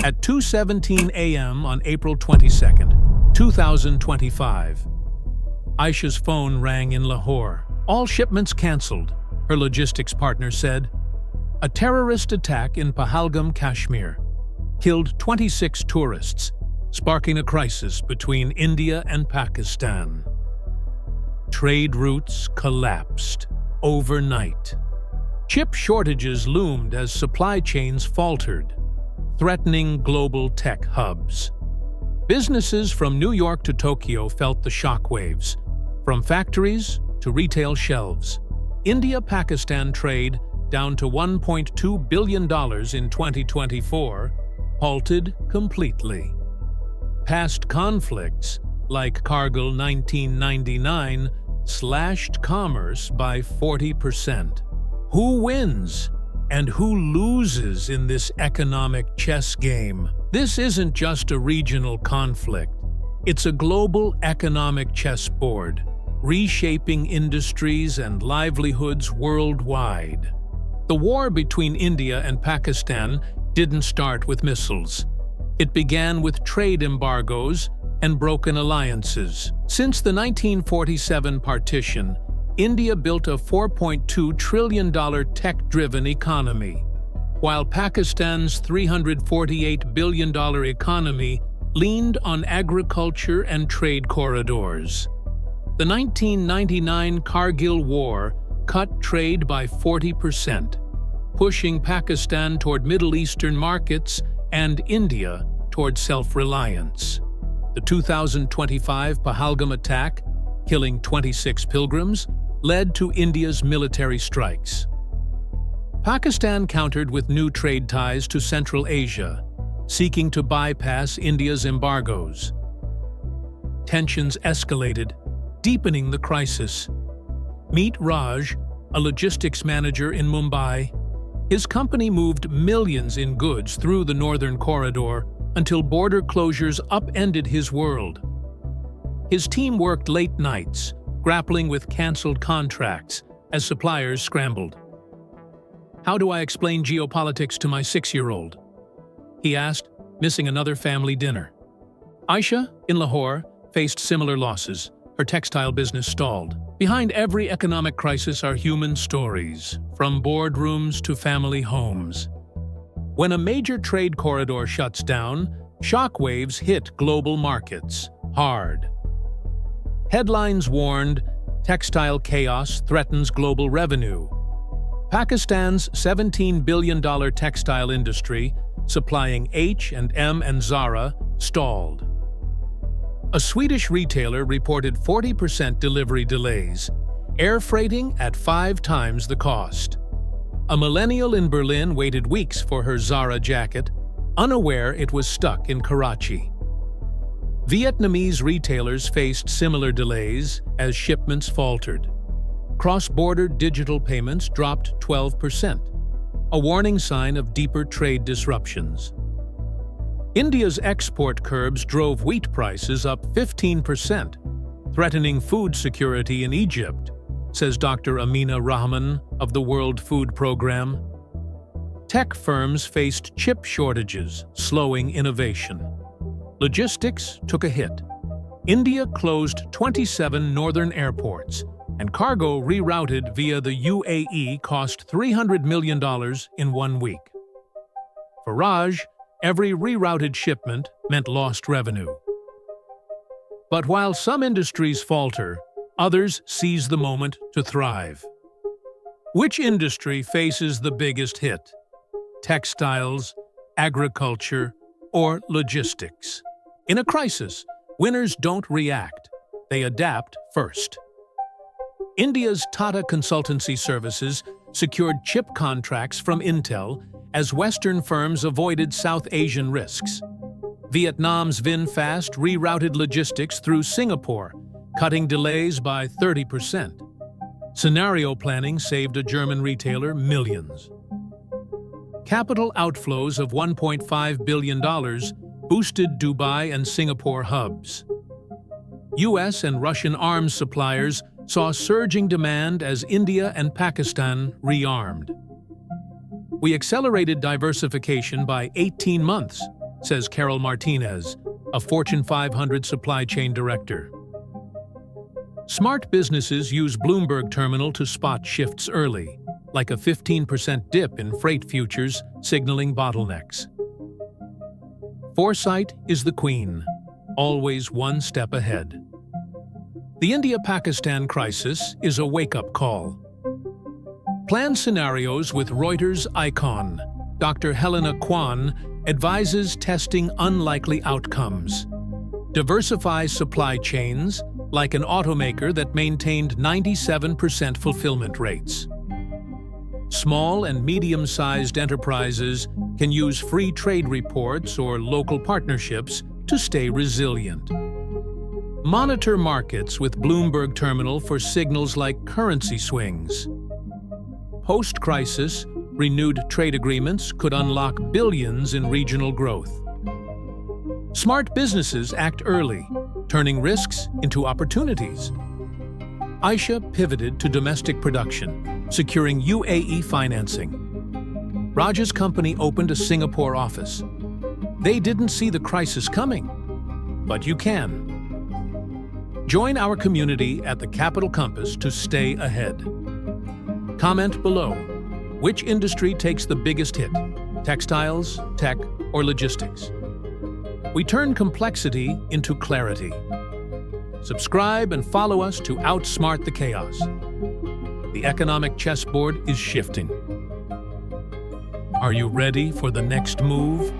At 2:17 a.m. on April 22, 2025, Aisha's phone rang in Lahore. All shipments cancelled, her logistics partner said. A terrorist attack in Pahalgam, Kashmir, killed 26 tourists, sparking a crisis between India and Pakistan. Trade routes collapsed overnight. Chip shortages loomed as supply chains faltered, threatening global tech hubs. Businesses from New York to Tokyo felt the shockwaves, from factories to retail shelves. India-Pakistan trade, down to $1.2 billion in 2024, halted completely. Past conflicts, like Kargil 1999, slashed commerce by 40%. Who wins and who loses in this economic chess game? This isn't just a regional conflict. It's a global economic chessboard, reshaping industries and livelihoods worldwide. The war between India and Pakistan didn't start with missiles. It began with trade embargoes and broken alliances. Since the 1947 partition, India built a $4.2 trillion tech-driven economy, while Pakistan's $348 billion economy leaned on agriculture and trade corridors. The 1999 Kargil War cut trade by 40%, pushing Pakistan toward Middle Eastern markets and India toward self-reliance. The 2025 Pahalgam attack, killing 26 pilgrims, led to India's military strikes. Pakistan countered with new trade ties to Central Asia, seeking to bypass India's embargoes. Tensions escalated, deepening the crisis. Meet Raj, a logistics manager in Mumbai. His company moved millions in goods through the northern corridor until border closures upended his world. His team worked late nights, grappling with cancelled contracts as suppliers scrambled. "How do I explain geopolitics to my 6-year-old?" he asked, missing another family dinner. Aisha, in Lahore, faced similar losses. Her textile business stalled. Behind every economic crisis are human stories, from boardrooms to family homes. When a major trade corridor shuts down, shockwaves hit global markets hard. Headlines warned, textile chaos threatens global revenue. Pakistan's $17 billion textile industry, supplying H&M and Zara, stalled. A Swedish retailer reported 40% delivery delays, air freighting at 5 times the cost. A millennial in Berlin waited weeks for her Zara jacket, unaware it was stuck in Karachi. Vietnamese retailers faced similar delays as shipments faltered. Cross-border digital payments dropped 12%, a warning sign of deeper trade disruptions. India's export curbs drove wheat prices up 15%, threatening food security in Egypt, says Dr. Amina Rahman of the World Food Programme. Tech firms faced chip shortages, slowing innovation. Logistics took a hit. India closed 27 northern airports, and cargo rerouted via the UAE cost $300 million in 1 week. For Raj, every rerouted shipment meant lost revenue. But while some industries falter, others seize the moment to thrive. Which industry faces the biggest hit? Textiles, agriculture, or logistics? In a crisis, winners don't react. They adapt first. India's Tata Consultancy Services secured chip contracts from Intel as Western firms avoided South Asian risks. Vietnam's VinFast rerouted logistics through Singapore, cutting delays by 30%. Scenario planning saved a German retailer millions. Capital outflows of $1.5 billion boosted Dubai and Singapore hubs. US and Russian arms suppliers saw surging demand as India and Pakistan rearmed. We accelerated diversification by 18 months, says Carol Martinez, a Fortune 500 supply chain director. Smart businesses use Bloomberg Terminal to spot shifts early, like a 15% dip in freight futures signaling bottlenecks. Foresight is the queen, always one step ahead. The India-Pakistan crisis is a wake-up call. Plan scenarios with Reuters icon. Dr. Helena Kwan advises testing unlikely outcomes. Diversify supply chains, like an automaker that maintained 97% fulfillment rates. Small and medium-sized enterprises can use free trade reports or local partnerships to stay resilient. Monitor markets with Bloomberg Terminal for signals like currency swings. Post-crisis, renewed trade agreements could unlock billions in regional growth. Smart businesses act early, turning risks into opportunities. Aisha pivoted to domestic production, securing UAE financing. Raj's company opened a Singapore office. They didn't see the crisis coming, but you can. Join our community at the Capital Compass to stay ahead. Comment below. Which industry takes the biggest hit? Textiles, tech, or logistics? We turn complexity into clarity. Subscribe and follow us to outsmart the chaos. The economic chessboard is shifting. Are you ready for the next move?